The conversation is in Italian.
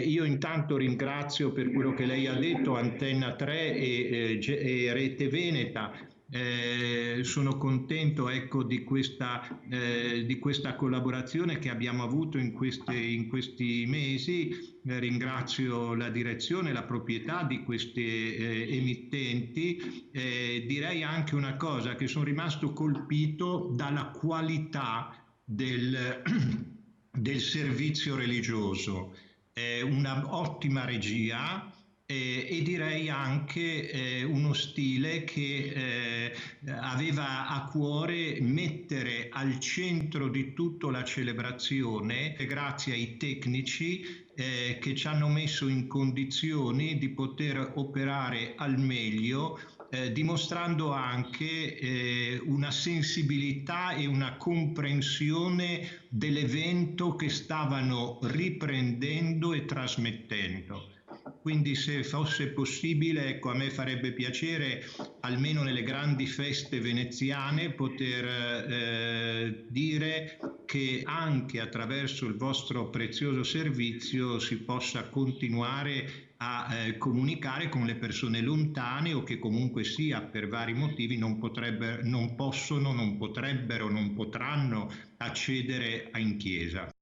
Io intanto ringrazio per quello che lei ha detto, Antenna 3 e Rete Veneta. Sono contento, ecco, di questa collaborazione che abbiamo avuto in questi mesi. Ringrazio la direzione, la proprietà di queste emittenti. Direi anche una cosa, che sono rimasto colpito dalla qualità del servizio religioso, una ottima regia e direi anche uno stile che aveva a cuore mettere al centro di tutto la celebrazione, grazie ai tecnici che ci hanno messo in condizioni di poter operare al meglio, dimostrando anche una sensibilità e una comprensione dell'evento che stavano riprendendo e trasmettendo. Quindi se fosse possibile, ecco, a me farebbe piacere, almeno nelle grandi feste veneziane, poter dire che anche attraverso il vostro prezioso servizio si possa continuare a comunicare con le persone lontane o che comunque sia per vari motivi non possono, non potrebbero, non potranno accedere in chiesa.